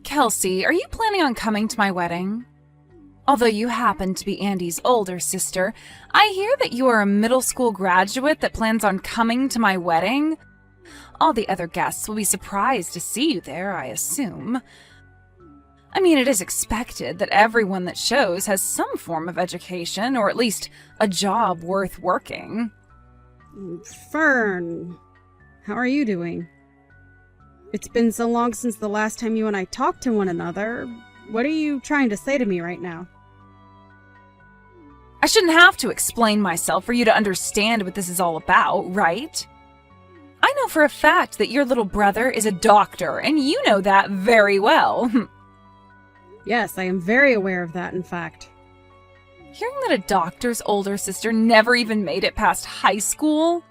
Kelsey, are you planning on coming to my wedding? Although you happen to be Andy's older sister, I hear that you are a middle school graduate that plans on coming to my wedding. All the other guests will be surprised to see you there, I assume. I mean, it is expected that everyone that shows has some form of education, or at least a job worth working. Fern, how are you doing? It's been so long since the last time you and I talked to one another. What are you trying to say to me right now? I shouldn't have to explain myself for you to understand what this is all about, right? I know for a fact that your little brother is a doctor, and you know that very well. Yes, I am very aware of that, in fact. Hearing that a doctor's older sister never even made it past high school?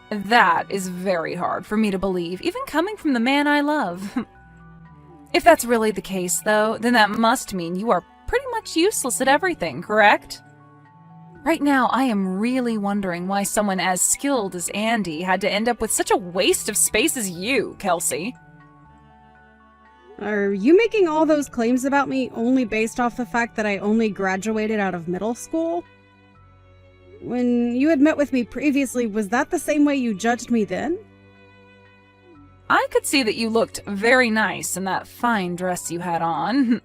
That is very hard for me to believe, even coming from the man I love. If that's really the case, though, then that must mean you are pretty much useless at everything, correct? Right now, I am really wondering why someone as skilled as Andy had to end up with such a waste of space as you, Kelsey. Are you making all those claims about me only based off the fact that I only graduated out of middle school? When you had met with me previously, was that the same way you judged me then? I could see that you looked very nice in that fine dress you had on.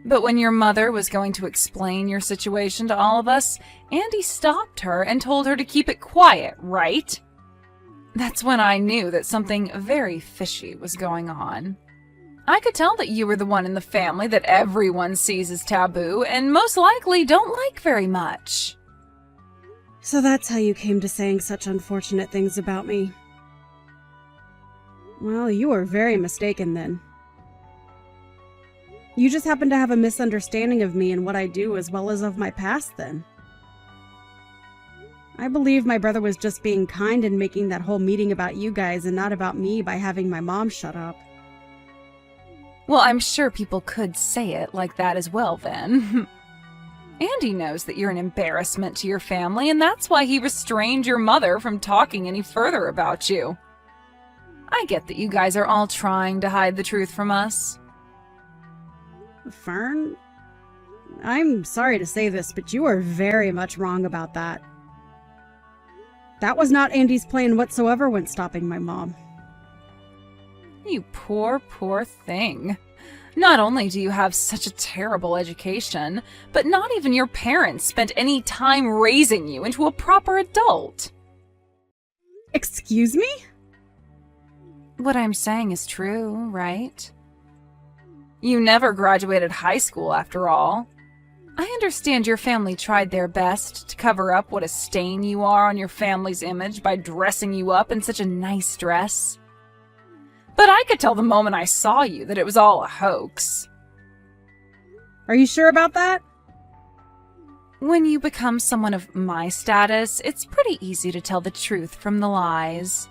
But when your mother was going to explain your situation to all of us, Andy stopped her and told her to keep it quiet, right? That's when I knew that something very fishy was going on. I could tell that you were the one in the family that everyone sees as taboo and most likely don't like very much. So that's how you came to saying such unfortunate things about me. Well, you were very mistaken then. You just happen to have a misunderstanding of me and what I do as well as of my past then. I believe my brother was just being kind and making that whole meeting about you guys and not about me by having my mom shut up. Well, I'm sure people could say it like that as well then. Andy knows that you're an embarrassment to your family, and that's why he restrained your mother from talking any further about you. I get that you guys are all trying to hide the truth from us. Fern, I'm sorry to say this, but you are very much wrong about that. That was not Andy's plan whatsoever when stopping my mom. You poor, poor thing. Not only do you have such a terrible education, but not even your parents spent any time raising you into a proper adult. Excuse me? What I'm saying is true, right? You never graduated high school, after all. I understand your family tried their best to cover up what a stain you are on your family's image by dressing you up in such a nice dress. But I could tell the moment I saw you that it was all a hoax. Are you sure about that? When you become someone of my status, it's pretty easy to tell the truth from the lies.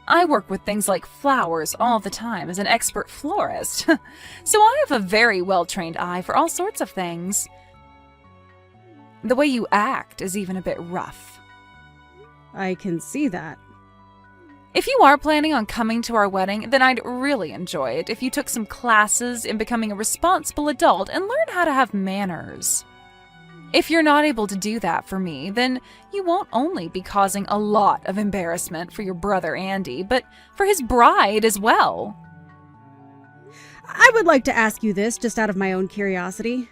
I work with things like flowers all the time as an expert florist, so I have a very well-trained eye for all sorts of things. The way you act is even a bit rough. I can see that. If you are planning on coming to our wedding, then I'd really enjoy it if you took some classes in becoming a responsible adult and learn how to have manners. If you're not able to do that for me, then you won't only be causing a lot of embarrassment for your brother Andy, but for his bride as well. I would like to ask you this just out of my own curiosity.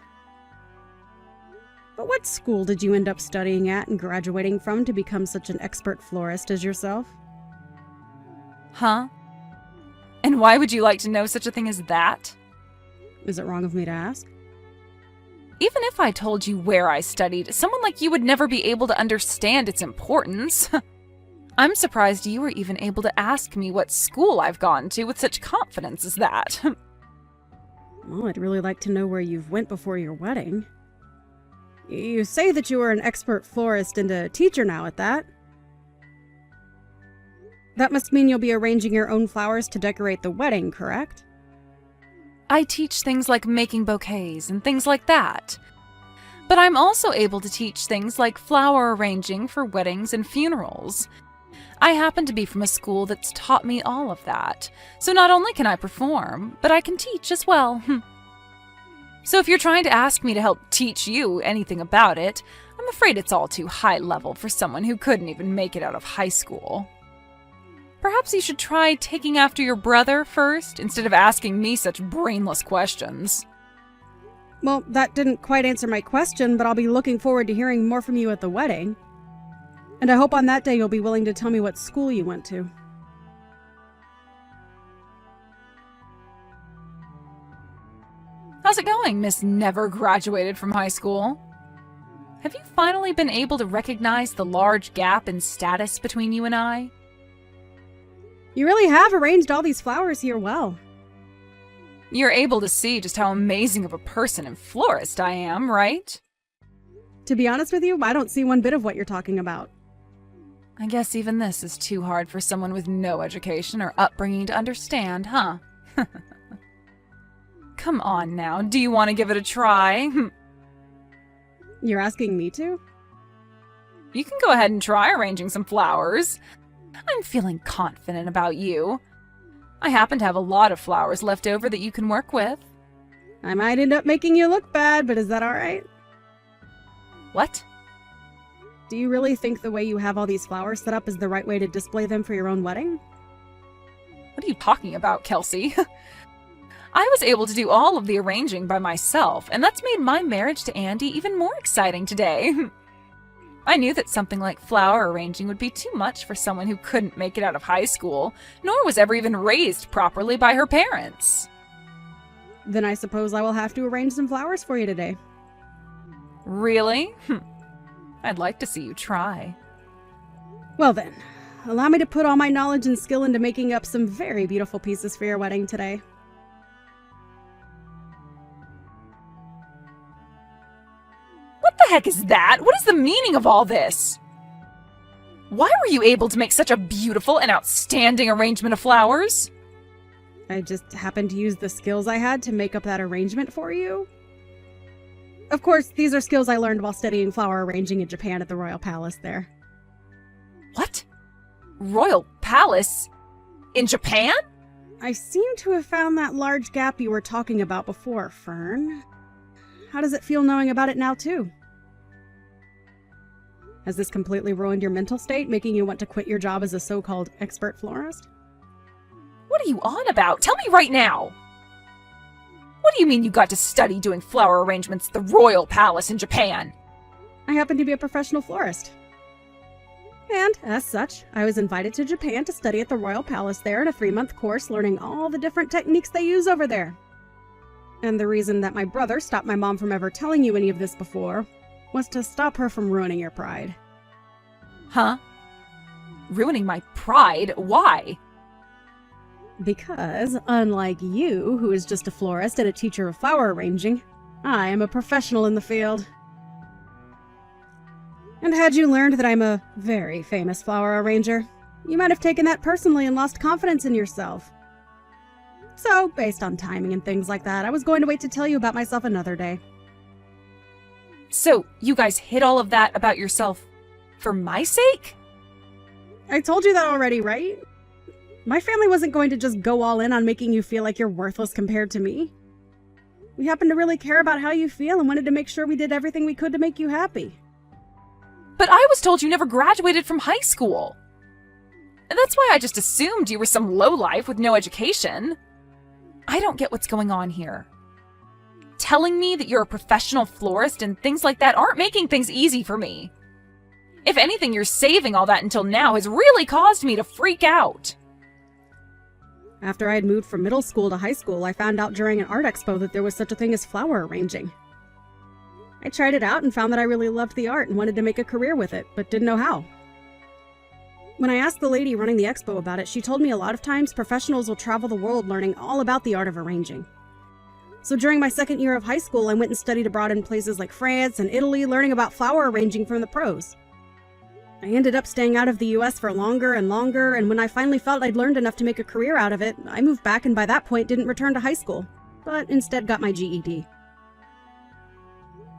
But what school did you end up studying at and graduating from to become such an expert florist as yourself? Huh? And why would you like to know such a thing as that? Is it wrong of me to ask? Even if I told you where I studied, someone like you would never be able to understand its importance. I'm surprised you were even able to ask me what school I've gone to with such confidence as that. Well, I'd really like to know where you've went before your wedding. You say that you are an expert florist and a teacher now at that. That must mean you'll be arranging your own flowers to decorate the wedding, correct? I teach things like making bouquets and things like that. But I'm also able to teach things like flower arranging for weddings and funerals. I happen to be from a school that's taught me all of that. So not only can I perform, but I can teach as well. So if you're trying to ask me to help teach you anything about it, I'm afraid it's all too high level for someone who couldn't even make it out of high school. Perhaps you should try taking after your brother first, instead of asking me such brainless questions. Well, that didn't quite answer my question, but I'll be looking forward to hearing more from you at the wedding. And I hope on that day you'll be willing to tell me what school you went to. How's it going, Miss Never Graduated from High School? Have you finally been able to recognize the large gap in status between you and I? You really have arranged all these flowers here well. You're able to see just how amazing of a person and florist I am, right? To be honest with you, I don't see one bit of what you're talking about. I guess even this is too hard for someone with no education or upbringing to understand, huh? Come on now, do you want to give it a try? You're asking me to? You can go ahead and try arranging some flowers. I'm feeling confident about you. I happen to have a lot of flowers left over that you can work with. I might end up making you look bad, but is that alright? What? Do you really think the way you have all these flowers set up is the right way to display them for your own wedding? What are you talking about, Kelsey? I was able to do all of the arranging by myself, and that's made my marriage to Andy even more exciting today. I knew that something like flower arranging would be too much for someone who couldn't make it out of high school, nor was ever even raised properly by her parents. Then I suppose I will have to arrange some flowers for you today. Really? I'd like to see you try. Well then, allow me to put all my knowledge and skill into making up some very beautiful pieces for your wedding today. What the heck is that? What is the meaning of all this? Why were you able to make such a beautiful and outstanding arrangement of flowers? I just happened to use the skills I had to make up that arrangement for you. Of course, these are skills I learned while studying flower arranging in Japan at the Royal Palace there. What? Royal Palace? In Japan? I seem to have found that large gap you were talking about before, Fern. How does it feel knowing about it now, too? Has this completely ruined your mental state, making you want to quit your job as a so-called expert florist? What are you on about? Tell me right now! What do you mean you got to study doing flower arrangements at the Royal Palace in Japan? I happen to be a professional florist. And, as such, I was invited to Japan to study at the Royal Palace there in a 3-month course learning all the different techniques they use over there. And the reason that my brother stopped my mom from ever telling you any of this before was to stop her from ruining your pride. Huh? Ruining my pride? Why? Because, unlike you, who is just a florist and a teacher of flower arranging, I am a professional in the field. And had you learned that I'm a very famous flower arranger, you might have taken that personally and lost confidence in yourself. So, based on timing and things like that, I was going to wait to tell you about myself another day. So, you guys hid all of that about yourself for my sake? I told you that already, right? My family wasn't going to just go all in on making you feel like you're worthless compared to me. We happen to really care about how you feel and wanted to make sure we did everything we could to make you happy. But I was told you never graduated from high school. And that's why I just assumed you were some lowlife with no education. I don't get what's going on here. Telling me that you're a professional florist and things like that aren't making things easy for me. If anything, your saving all that until now has really caused me to freak out. After I had moved from middle school to high school, I found out during an art expo that there was such a thing as flower arranging. I tried it out and found that I really loved the art and wanted to make a career with it, but didn't know how. When I asked the lady running the expo about it, she told me a lot of times professionals will travel the world learning all about the art of arranging. So during my second year of high school, I went and studied abroad in places like France and Italy, learning about flower arranging from the pros. I ended up staying out of the US for longer and longer, and when I finally felt I'd learned enough to make a career out of it, I moved back and by that point didn't return to high school, but instead got my GED.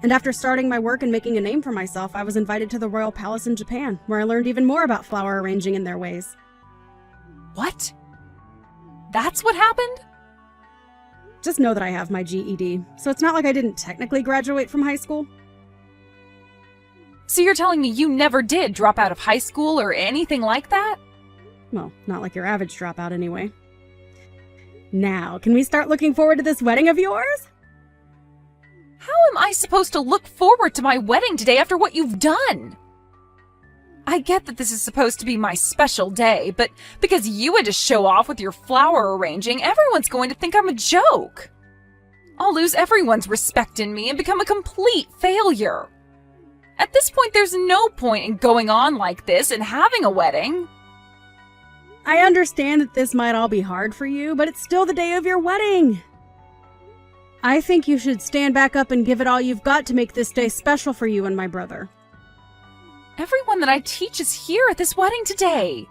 And after starting my work and making a name for myself, I was invited to the royal palace in Japan, where I learned even more about flower arranging and their ways. What? That's what happened? Just know that I have my GED, so it's not like I didn't technically graduate from high school. So you're telling me you never did drop out of high school or anything like that? Well, not like your average dropout anyway. Now, can we start looking forward to this wedding of yours? How am I supposed to look forward to my wedding today after what you've done? I get that this is supposed to be my special day, but because you had to show off with your flower arranging, everyone's going to think I'm a joke. I'll lose everyone's respect in me and become a complete failure. At this point, there's no point in going on like this and having a wedding. I understand that this might all be hard for you, but it's still the day of your wedding. I think you should stand back up and give it all you've got to make this day special for you and my brother. Everyone that I teach is here at this wedding today.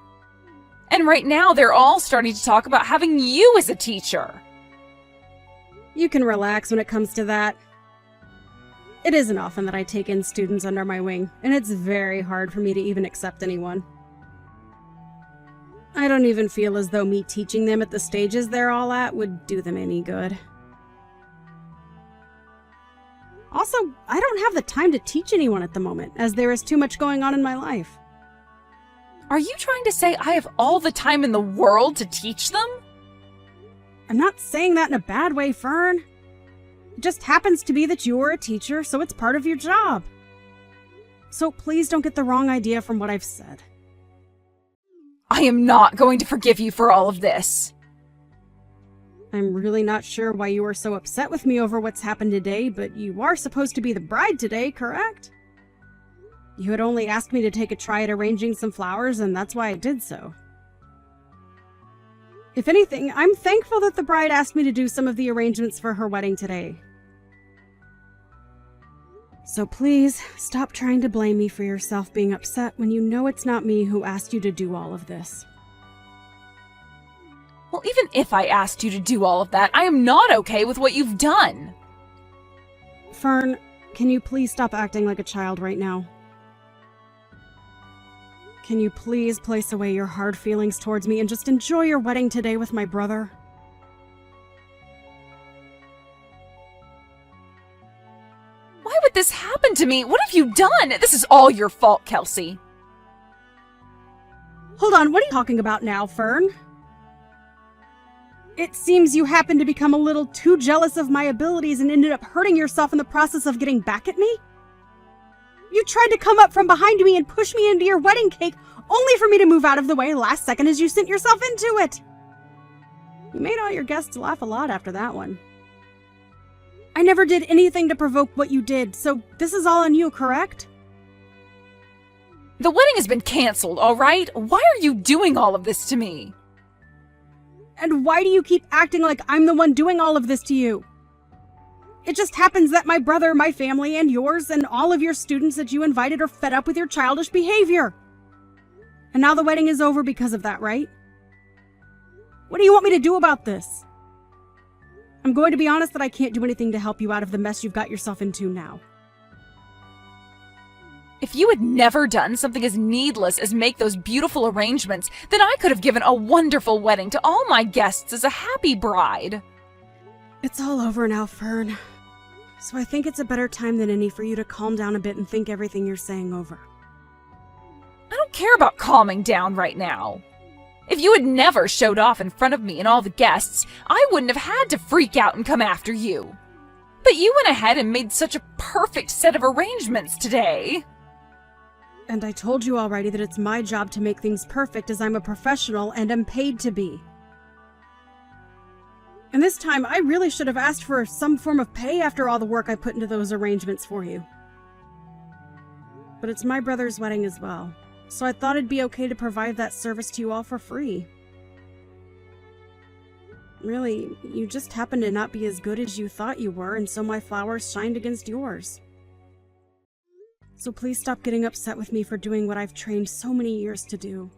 And right now, they're all starting to talk about having you as a teacher. You can relax when it comes to that. It isn't often that I take in students under my wing, and it's very hard for me to even accept anyone. I don't even feel as though me teaching them at the stages they're all at would do them any good. Also, I don't have the time to teach anyone at the moment, as there is too much going on in my life. Are you trying to say I have all the time in the world to teach them? I'm not saying that in a bad way, Fern. It just happens to be that you're a teacher, so it's part of your job. So please don't get the wrong idea from what I've said. I am not going to forgive you for all of this. I'm really not sure why you are so upset with me over what's happened today, but you are supposed to be the bride today, correct? You had only asked me to take a try at arranging some flowers, and that's why I did so. If anything, I'm thankful that the bride asked me to do some of the arrangements for her wedding today. So please, stop trying to blame me for yourself being upset when you know it's not me who asked you to do all of this. Well, even if I asked you to do all of that, I am not okay with what you've done. Fern, can you please stop acting like a child right now? Can you please place away your hard feelings towards me and just enjoy your wedding today with my brother? Why would this happen to me? What have you done? This is all your fault, Kelsey. Hold on, what are you talking about now, Fern? It seems you happened to become a little too jealous of my abilities and ended up hurting yourself in the process of getting back at me? You tried to come up from behind me and push me into your wedding cake, only for me to move out of the way last second as you sent yourself into it. You made all your guests laugh a lot after that one. I never did anything to provoke what you did, so this is all on you, correct? The wedding has been canceled, all right? Why are you doing all of this to me? And why do you keep acting like I'm the one doing all of this to you? It just happens that my brother, my family, and yours, and all of your students that you invited are fed up with your childish behavior. And now the wedding is over because of that, right? What do you want me to do about this? I'm going to be honest that I can't do anything to help you out of the mess you've got yourself into now. If you had never done something as needless as make those beautiful arrangements, then I could have given a wonderful wedding to all my guests as a happy bride. It's all over now, Fern. So I think it's a better time than any for you to calm down a bit and think everything you're saying over. I don't care about calming down right now. If you had never showed off in front of me and all the guests, I wouldn't have had to freak out and come after you. But you went ahead and made such a perfect set of arrangements today. And I told you already that it's my job to make things perfect as I'm a professional and am paid to be. And this time, I really should have asked for some form of pay after all the work I put into those arrangements for you. But it's my brother's wedding as well, so I thought it'd be okay to provide that service to you all for free. Really, you just happened to not be as good as you thought you were, and so my flowers shined against yours. So please stop getting upset with me for doing what I've trained so many years to do.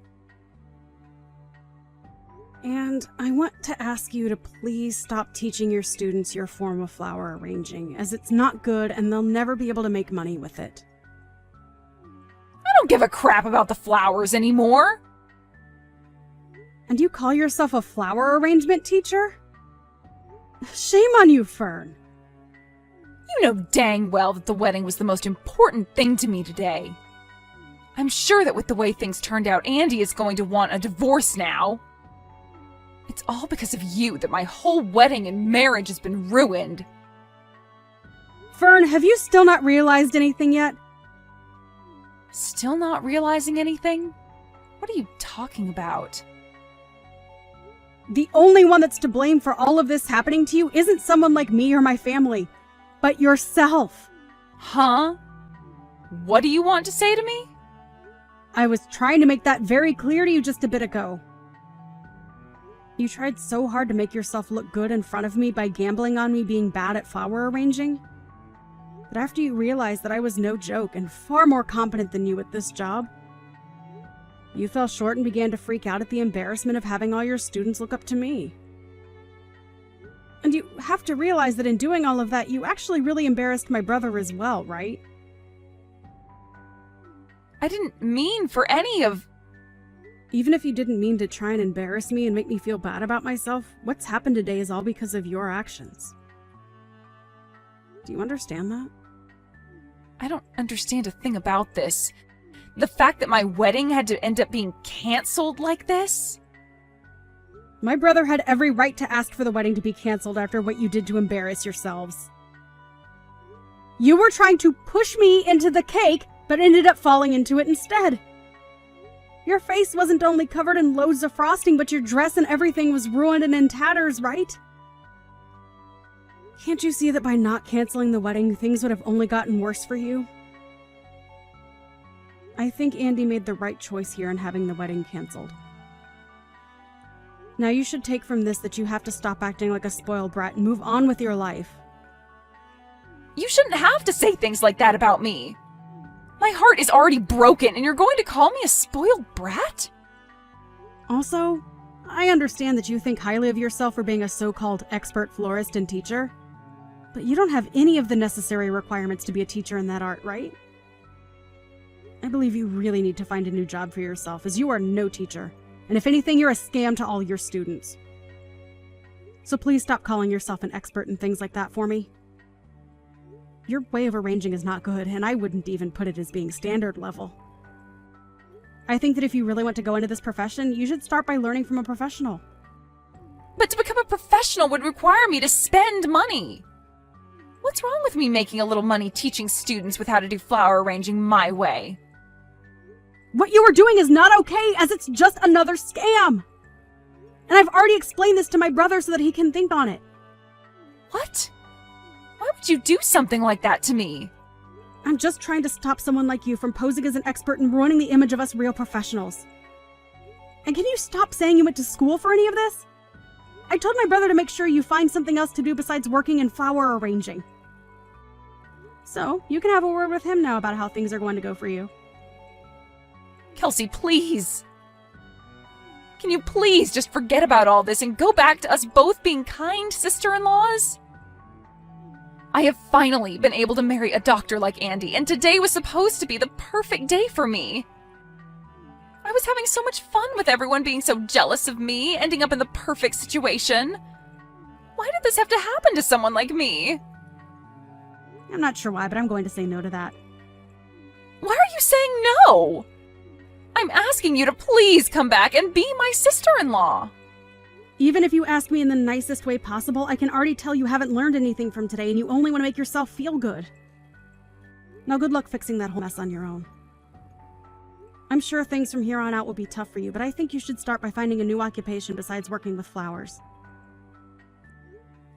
And I want to ask you to please stop teaching your students your form of flower arranging, as it's not good and they'll never be able to make money with it. I don't give a crap about the flowers anymore. And you call yourself a flower arrangement teacher? Shame on you, Fern. You know dang well that the wedding was the most important thing to me today. I'm sure that with the way things turned out, Andy is going to want a divorce now. It's all because of you that my whole wedding and marriage has been ruined. Fern, have you still not realized anything yet? Still not realizing anything? What are you talking about? The only one that's to blame for all of this happening to you isn't someone like me or my family, but yourself. Huh? What do you want to say to me? I was trying to make that very clear to you just a bit ago. You tried so hard to make yourself look good in front of me by gambling on me being bad at flower arranging. But after you realized that I was no joke and far more competent than you at this job, you fell short and began to freak out at the embarrassment of having all your students look up to me. And you have to realize that in doing all of that, you actually really embarrassed my brother as well, right? I didn't mean for any of... Even if you didn't mean to try and embarrass me and make me feel bad about myself, what's happened today is all because of your actions. Do you understand that? I don't understand a thing about this. The fact that my wedding had to end up being canceled like this? My brother had every right to ask for the wedding to be canceled after what you did to embarrass yourselves. You were trying to push me into the cake, but ended up falling into it instead. Your face wasn't only covered in loads of frosting, but your dress and everything was ruined and in tatters, right? Can't you see that by not canceling the wedding, things would have only gotten worse for you? I think Andy made the right choice here in having the wedding canceled. Now you should take from this that you have to stop acting like a spoiled brat and move on with your life. You shouldn't have to say things like that about me. My heart is already broken, and you're going to call me a spoiled brat? Also, I understand that you think highly of yourself for being a so-called expert florist and teacher, but you don't have any of the necessary requirements to be a teacher in that art, right? I believe you really need to find a new job for yourself, as you are no teacher, and if anything, you're a scam to all your students. So please stop calling yourself an expert in things like that for me. Your way of arranging is not good, and I wouldn't even put it as being standard level. I think that if you really want to go into this profession, you should start by learning from a professional. But to become a professional would require me to spend money. What's wrong with me making a little money teaching students with how to do flower arranging my way? What you are doing is not okay, as it's just another scam! And I've already explained this to my brother so that he can think on it. What? Why would you do something like that to me? I'm just trying to stop someone like you from posing as an expert and ruining the image of us real professionals. And can you stop saying you went to school for any of this? I told my brother to make sure you find something else to do besides working in flower arranging. So, you can have a word with him now about how things are going to go for you. Kelsey, please. Can you please just forget about all this and go back to us both being kind sister-in-laws? I have finally been able to marry a doctor like Andy, and today was supposed to be the perfect day for me. I was having so much fun with everyone being so jealous of me, ending up in the perfect situation. Why did this have to happen to someone like me? I'm not sure why, but I'm going to say no to that. Why are you saying no? I'm asking you to please come back and be my sister-in-law. Even if you ask me in the nicest way possible, I can already tell you haven't learned anything from today and you only want to make yourself feel good. Now good luck fixing that whole mess on your own. I'm sure things from here on out will be tough for you, but I think you should start by finding a new occupation besides working with flowers.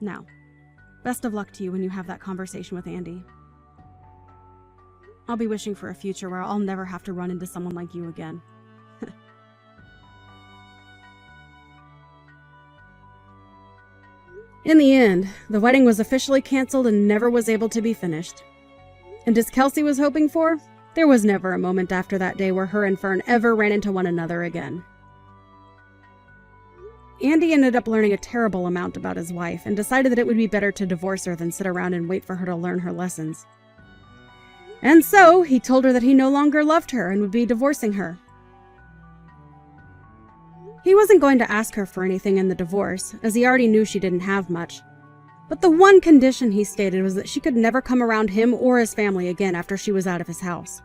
Now, best of luck to you when you have that conversation with Andy. I'll be wishing for a future where I'll never have to run into someone like you again. In the end, the wedding was officially canceled and never was able to be finished. And as Kelsey was hoping for, there was never a moment after that day where her and Fern ever ran into one another again. Andy ended up learning a terrible amount about his wife and decided that it would be better to divorce her than sit around and wait for her to learn her lessons. And so, he told her that he no longer loved her and would be divorcing her. He wasn't going to ask her for anything in the divorce, as he already knew she didn't have much. But the one condition he stated was that she could never come around him or his family again after she was out of his house.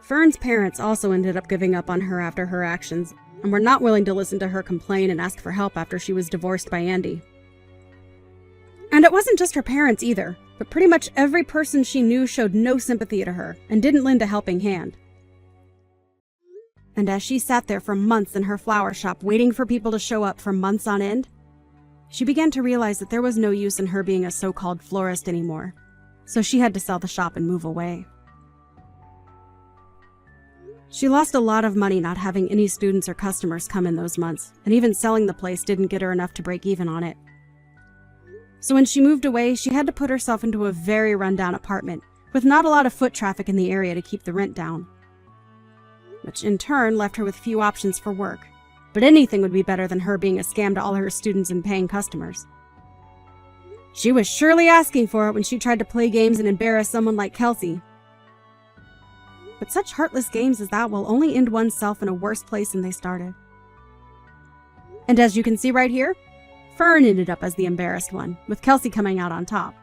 Fern's parents also ended up giving up on her after her actions, and were not willing to listen to her complain and ask for help after she was divorced by Andy. And it wasn't just her parents either, but pretty much every person she knew showed no sympathy to her and didn't lend a helping hand. And as she sat there for months in her flower shop waiting for people to show up for months on end, she began to realize that there was no use in her being a so-called florist anymore, so she had to sell the shop and move away. She lost a lot of money not having any students or customers come in those months, and even selling the place didn't get her enough to break even on it. So when she moved away, she had to put herself into a very rundown apartment, with not a lot of foot traffic in the area to keep the rent down. Which in turn left her with few options for work, but anything would be better than her being a scam to all her students and paying customers. She was surely asking for it when she tried to play games and embarrass someone like Kelsey. But such heartless games as that will only end oneself in a worse place than they started. And as you can see right here, Fern ended up as the embarrassed one, with Kelsey coming out on top.